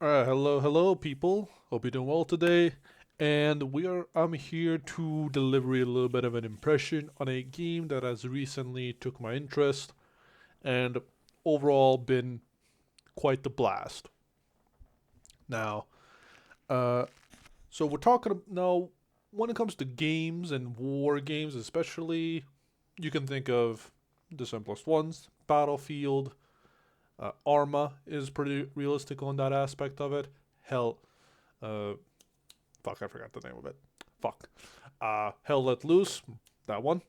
Hello, people. Hope you're doing well today. And I'm here to deliver a little bit of an impression on a game that has recently took my interest and overall been quite the blast. Now, uh, so we're talking now when it comes to games and war games, especially, you can think of the simplest ones: Battlefield. Arma is pretty realistic on that aspect of it. Hell, uh, fuck, I forgot the name of it. Fuck. Hell Let Loose, that one.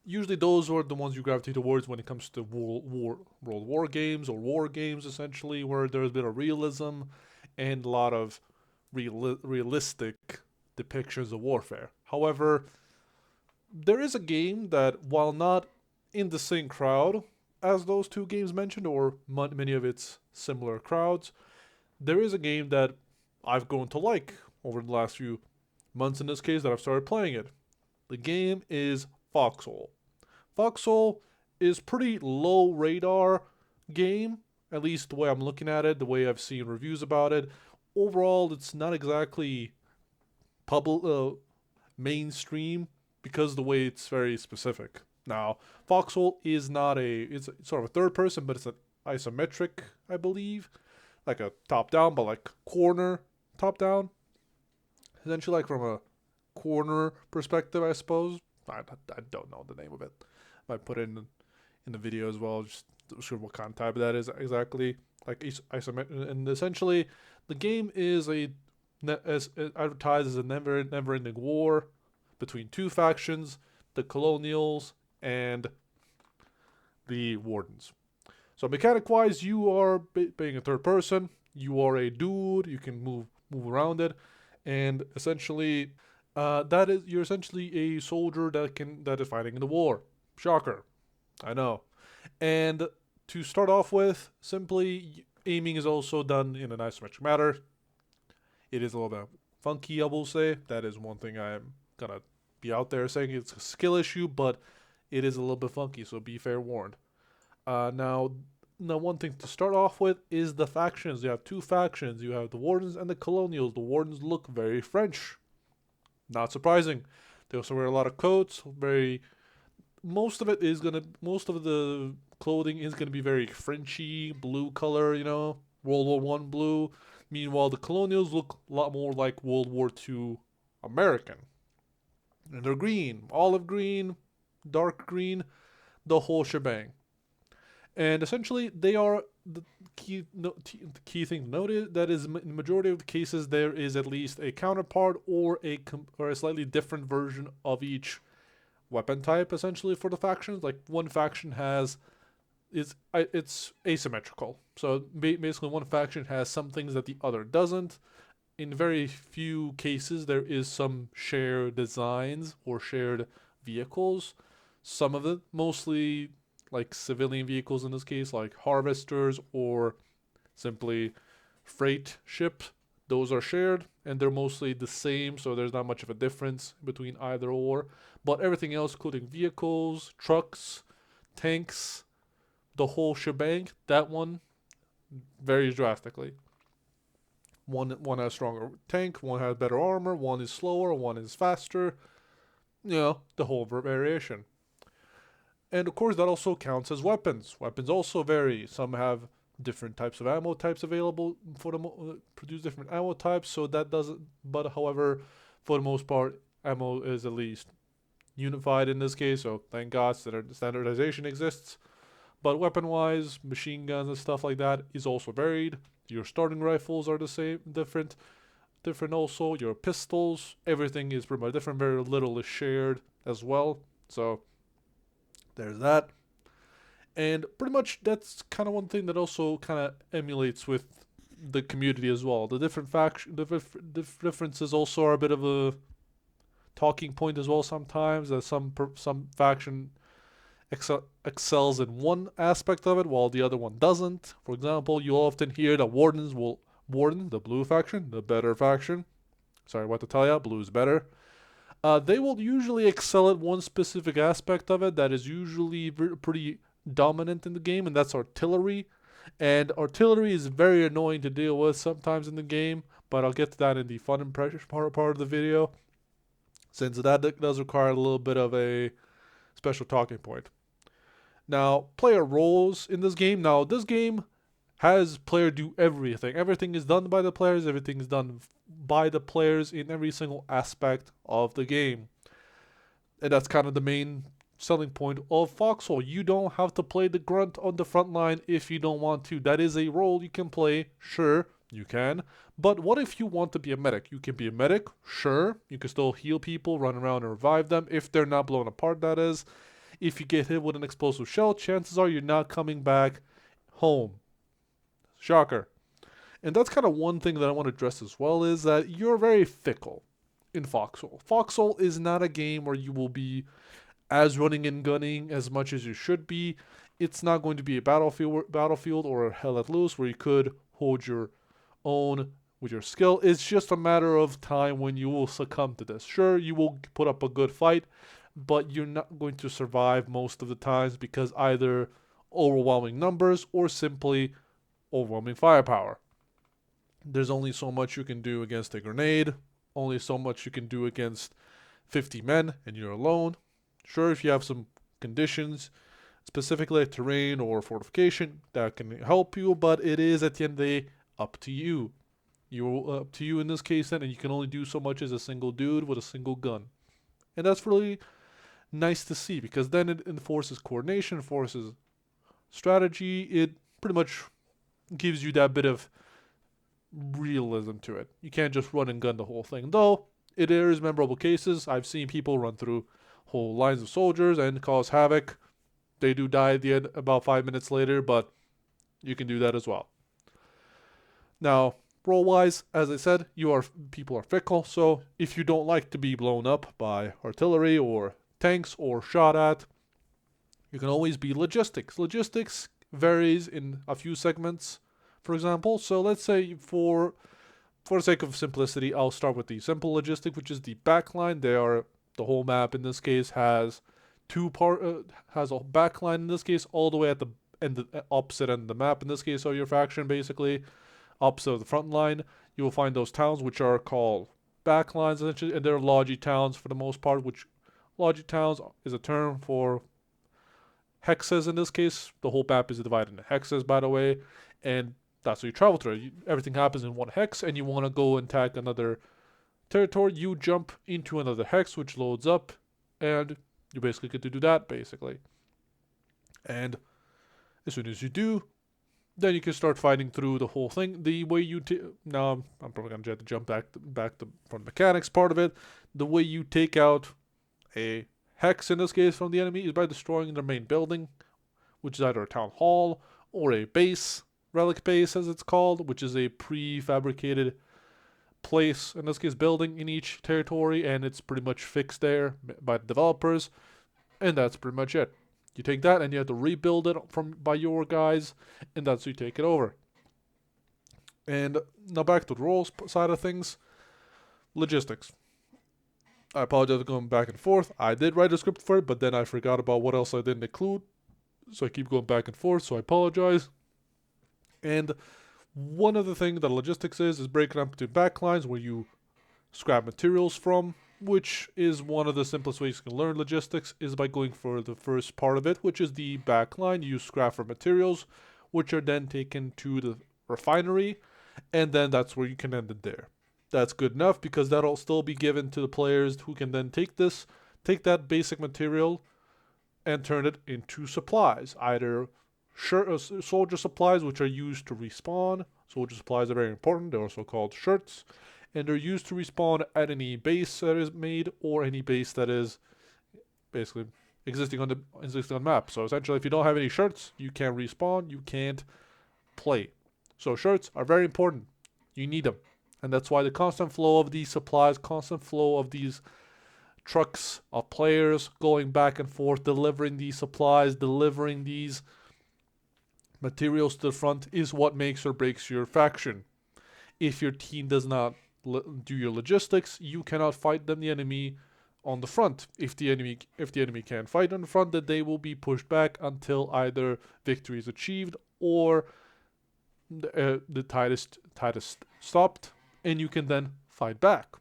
Usually those are the ones you gravitate towards when it comes to World War games or war games, essentially, where there's a bit of realism and a lot of realistic depictions of warfare. However, there is a game that, while not in the same crowd as those two games mentioned, or many of its similar crowds, there is a game that I've grown to like over the last few months in this case that I've started playing it. The game is Foxhole. Foxhole is pretty low radar game, at least the way I'm looking at it, the way I've seen reviews about it. Overall, it's not exactly public mainstream because the way it's very specific. Now, Foxhole is not it's sort of a third person, but it's an isometric, I believe, like a top down, but like corner top down. Essentially, like from a corner perspective, I suppose. I don't know the name of it. I might put it in the video as well, just sure what kind of type that is exactly. Like isometric, and essentially, the game is as advertised as a never ending war between two factions, the colonials and the wardens. So mechanic wise, you are being a third person. You are a dude. You can move around it, and essentially, that is you're essentially a soldier that is fighting in the war. Shocker, I know. And to start off with, simply aiming is also done in an isometric manner. It is a little bit funky, I will say. That is one thing I'm gonna be out there saying it's a skill issue, but it is a little bit funky. So be fair warned. Now, one thing to start off with is the factions. You have two factions. You have the Wardens and the Colonials. The Wardens look very French. Not surprising. They also wear a lot of coats. Most of the clothing is gonna be very Frenchy, blue color. World War One blue. Meanwhile, the Colonials look a lot more like World War Two American, and they're green, olive green, dark green, the whole shebang. And essentially, they are the key thing to note is that is in the majority of the cases there is at least a counterpart or a slightly different version of each weapon type. Essentially, for the factions, like one faction has it's asymmetrical. So basically, one faction has some things that the other doesn't. In very few cases, there is some shared designs or shared vehicles. Some of it, mostly like civilian vehicles in this case, like harvesters or simply freight ships. Those are shared and they're mostly the same, so there's not much of a difference between either or. But everything else, including vehicles, trucks, tanks, the whole shebang, that one varies drastically. One has stronger tank, one has better armor, one is slower, one is faster. The whole variation. And of course, that also counts as weapons. Weapons also vary. Some have different types of ammo types available for produce different ammo types. So that doesn't. But however, for the most part, ammo is at least unified in this case. So thank God standardization exists. But weapon-wise, machine guns and stuff like that is also varied. Your starting rifles are the same, different also. Your pistols, everything is pretty much different. Very little is shared as well. So there's that. And pretty much that's kind of one thing that also kind of emulates with the community as well. The differences also are a bit of a talking point as well sometimes. That some faction excels in one aspect of it while the other one doesn't. For example, you often hear that Warden, the blue faction, the better faction. Sorry, what to tell ya, blue's better. They will usually excel at one specific aspect of it that is usually pretty dominant in the game, and that's artillery. And artillery is very annoying to deal with sometimes in the game, but I'll get to that in the fun impression part of the video, since that does require a little bit of a special talking point. Now, player roles in this game. Now, this game has player do everything. Everything is done by the players. Everything is done by the players in every single aspect of the game. And that's kind of the main selling point of Foxhole. You don't have to play the grunt on the front line if you don't want to. That is a role you can play. Sure, you can. But what if you want to be a medic? You can be a medic. Sure, you can still heal people, run around and revive them if they're not blown apart, that is. If you get hit with an explosive shell, chances are you're not coming back home. Shocker. And that's kind of one thing that I want to address as well, is that you're very fickle in Foxhole. Foxhole is not a game where you will be as running and gunning as much as you should be. It's not going to be a battlefield or a hell let loose where you could hold your own with your skill. It's just a matter of time when you will succumb to this. Sure, you will put up a good fight, but you're not going to survive most of the times because either overwhelming numbers or simply overwhelming firepower. There's only so much you can do against a grenade, only so much you can do against 50 men and you're alone. Sure, if you have some conditions, specifically like terrain or fortification, that can help you, but it is at the end of the day up to you. Up to you in this case then, and you can only do so much as a single dude with a single gun. And that's really nice to see, because then it enforces coordination, forces strategy. It pretty much gives you that bit of realism to it. You can't just run and gun the whole thing, though there is memorable cases. I've seen people run through whole lines of soldiers and cause havoc. They do die at the end about 5 minutes later, but you can do that as well. Now, role wise, as I said, people are fickle, so if you don't like to be blown up by artillery or tanks or shot at, you can always be logistics. Logistics varies in a few segments, for example. So let's say for the sake of simplicity, I'll start with the simple logistic, which is the backline. The whole map in this case has has a backline in this case all the way at the opposite end of the map. In this case, so your faction basically opposite of the front line. You will find those towns which are called backlines essentially, and they're logi towns for the most part. Which logi towns is a term for hexes in this case. The whole map is divided into hexes, by the way, and that's what you travel through. Everything happens in one hex, and you want to go and attack another territory. You jump into another hex, which loads up, and you basically get to do that, basically. And as soon as you do, then you can start fighting through the whole thing. The way you now I'm probably gonna have to jump back from the mechanics part of it. The way you take out a hex in this case from the enemy is by destroying their main building, which is either a town hall or a base, relic base as it's called, which is a prefabricated place, in this case building in each territory, and it's pretty much fixed there by the developers, and that's pretty much it. You take that and you have to rebuild it by your guys, and that's how you take it over. And now back to the roles side of things. Logistics. I apologize for going back and forth. I did write a script for it, but then I forgot about what else I didn't include, so I keep going back and forth, so I apologize. And one of the things that logistics is breaking up into backlines where you scrap materials from, which is one of the simplest ways you can learn logistics, is by going for the first part of it, which is the backline. You scrap for materials, which are then taken to the refinery, and then that's where you can end it there. That's good enough, because that'll still be given to the players who can then take that basic material and turn it into supplies, either soldier supplies, which are used to respawn. Soldier supplies are very important. They're also called shirts, and they're used to respawn at any base that is made or any base that is basically existing on the map. So essentially, if you don't have any shirts, you can't respawn, you can't play. So shirts are very important. You need them, and that's why the constant flow of these supplies, constant flow of these trucks of players going back and forth, delivering these supplies, delivering these materials to the front, is what makes or breaks your faction. If your team does not do your logistics, you cannot fight the enemy on the front. If the enemy can't fight on the front, then they will be pushed back until either victory is achieved or the tide is stopped, and you can then fight back.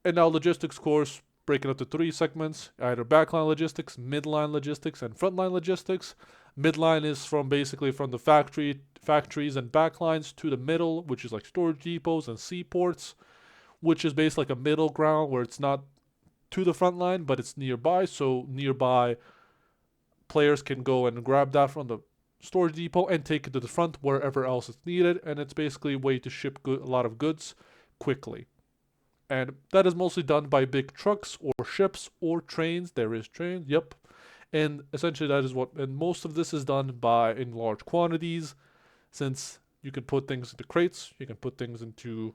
And now logistics course breaking up to three segments: either backline logistics, midline logistics, and frontline logistics. Midline is from basically from the factories and backlines to the middle, which is like storage depots and seaports, which is basically like a middle ground where it's not to the front line, but it's nearby. So nearby players can go and grab that from the storage depot and take it to the front wherever else it's needed. And it's basically a way to ship a lot of goods quickly. And that is mostly done by big trucks or ships or trains. There is trains, yep. And essentially that is what, and most of this is done by in large quantities, since you can put things into crates, you can put things into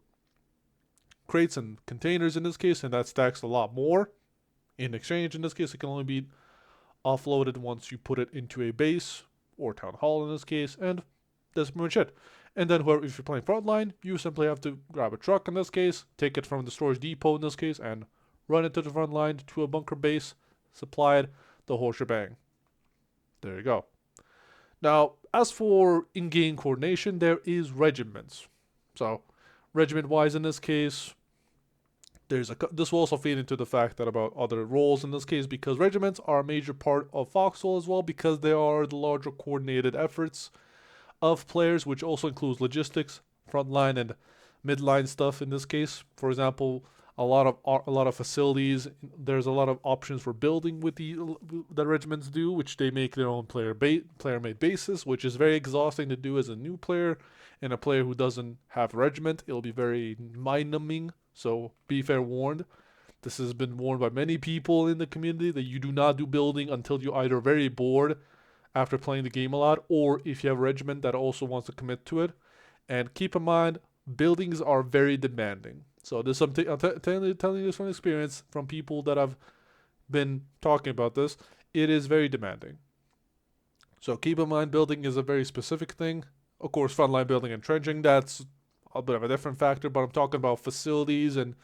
crates and containers in this case, and that stacks a lot more. In exchange, in this case, it can only be offloaded once you put it into a base or town hall in this case, and that's pretty much it. And then if you're playing frontline, you simply have to grab a truck in this case, take it from the storage depot in this case, and run it to the front line to a bunker base, supply it, the whole shebang. There you go. Now, as for in-game coordination, there is regiments. So, regiment-wise in this case, this will also feed into the fact that about other roles in this case, because regiments are a major part of Foxhole as well, because they are the larger coordinated efforts of players, which also includes logistics, frontline and midline stuff in this case. For example, a lot of facilities. There's a lot of options for building with the regiments do, which they make their own player-made bases, which is very exhausting to do as a new player and a player who doesn't have a regiment. It'll be very mind-numbing. So be fair warned. This has been warned by many people in the community that you do not do building until you're either very bored after playing the game a lot, or if you have a regiment that also wants to commit to it. And keep in mind, buildings are very demanding. So there's something I'm telling you this from experience from people that have been talking about this. It is very demanding. So keep in mind, building is a very specific thing. Of course, frontline building and trenching, that's a bit of a different factor, but I'm talking about facilities and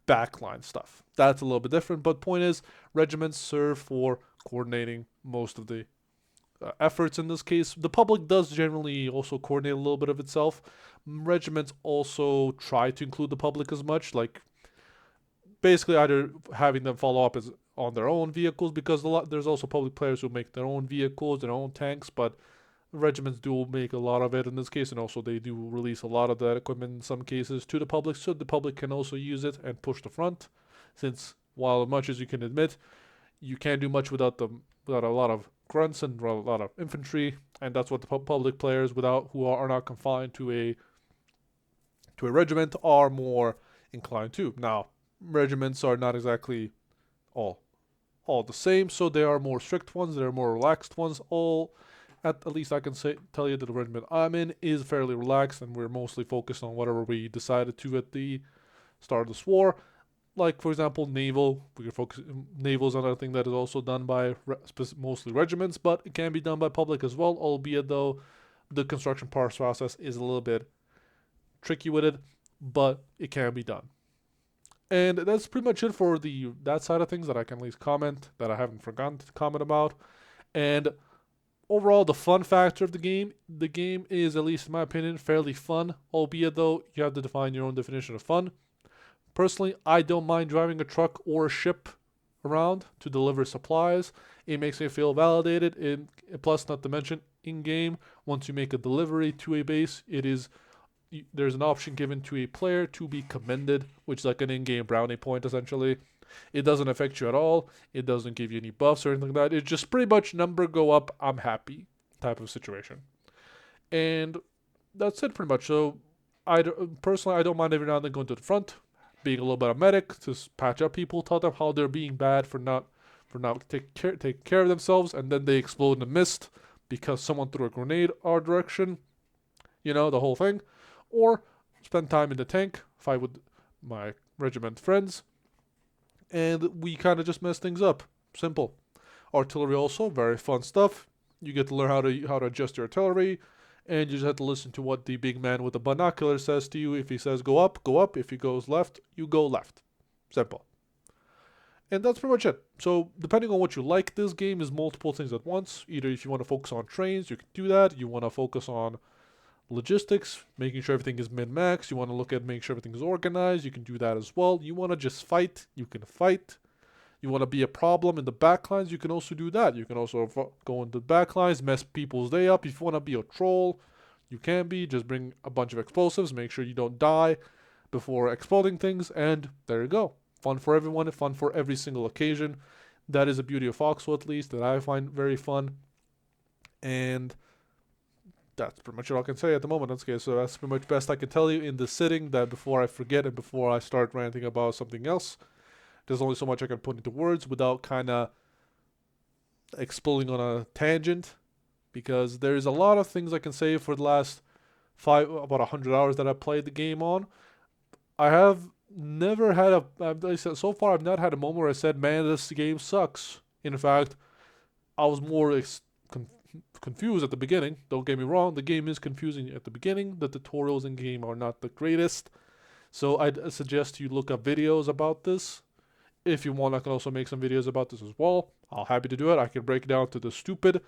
backline stuff. That's a little bit different, but point is, regiments serve for coordinating most of the efforts in this case. The public does generally also coordinate a little bit of itself. Regiments also try to include the public as much, like basically either having them follow up on their own vehicles, because there's also public players who make their own vehicles, their own tanks, but regiments do make a lot of it in this case, and also they do release a lot of that equipment in some cases to the public, so the public can also use it and push the front, since while as much as you can admit, you can't do much without a lot of grunts and a lot of infantry, and that's what the public players who are not confined to a regiment are more inclined to. Now, regiments are not exactly all the same, so there are more strict ones, there are more relaxed ones. At least I can tell you that the regiment I'm in is fairly relaxed, and we're mostly focused on whatever we decided to at the start of this war. Like, for example, naval. We can focus. Naval is another thing that is also done by mostly regiments, but it can be done by public as well, albeit though the construction process is a little bit tricky with it, but it can be done. And that's pretty much it for that side of things that I can at least comment, that I haven't forgotten to comment about. And overall, the fun factor of the game is, at least in my opinion, fairly fun, albeit though you have to define your own definition of fun. Personally, I don't mind driving a truck or a ship around to deliver supplies. It makes me feel validated. Plus, not to mention, in-game, once you make a delivery to a base, there's an option given to a player to be commended, which is like an in-game brownie point, essentially. It doesn't affect you at all. It doesn't give you any buffs or anything like that. It's just pretty much number go up, I'm happy type of situation. And that's it pretty much. So, personally, I don't mind every now and then going to the front, being a little bit of medic to patch up people, tell them how they're being bad for not taking care of themselves, and then they explode in the mist because someone threw a grenade our direction. You know, the whole thing. Or spend time in the tank, fight with my regiment friends, and we kind of just mess things up. Simple. Artillery also, very fun stuff. You get to learn how to adjust your artillery, and you just have to listen to what the big man with the binocular says to you. If he says go up, go up. If he goes left, you go left. Simple. And that's pretty much it. So, depending on what you like, this game is multiple things at once. Either if you want to focus on trains, you can do that. You want to focus on logistics, making sure everything is min-max. You want to look at make sure everything is organized. You can do that as well. You want to just fight. You can fight. You want to be a problem in the backlines. You can also do that. You can also go into the backlines, mess people's day up. If you want to be a troll, you can be. Just bring a bunch of explosives. Make sure you don't die before exploding things. And there you go. Fun for everyone. Fun for every single occasion. That is the beauty of Foxhole, at least, that I find very fun. And that's pretty much all I can say at the moment. Okay, so that's pretty much best I can tell you in this sitting, that before I forget and before I start ranting about something else. There's only so much I can put into words without kind of exploding on a tangent, because there's a lot of things I can say for the last about 100 hours that I played the game on. I have never had so far I've not had a moment where I said, man, this game sucks. In fact, I was more confused at the beginning. Don't get me wrong, the game is confusing at the beginning. The tutorials in game are not the greatest. So I'd suggest you look up videos about this. If you want, I can also make some videos about this as well. I'm happy to do it. I can break it down to the stupid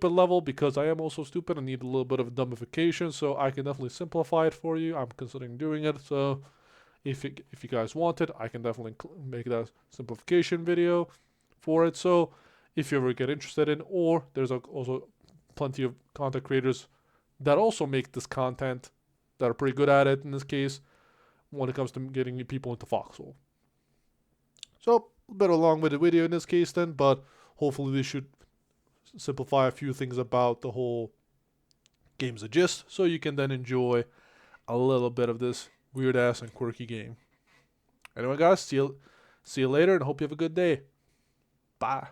level, because I am also stupid and need a little bit of dumbification. So I can definitely simplify it for you. I'm considering doing it. So if you guys want it, I can definitely make that simplification video for it. So if you ever get interested in, or there's also plenty of content creators that also make this content that are pretty good at it in this case when it comes to getting people into Foxhole. So, a bit of a long-winded video in this case then, but hopefully this should simplify a few things about the whole game's gist, so you can then enjoy a little bit of this weird-ass and quirky game. Anyway, guys, see you later, and hope you have a good day. Bye.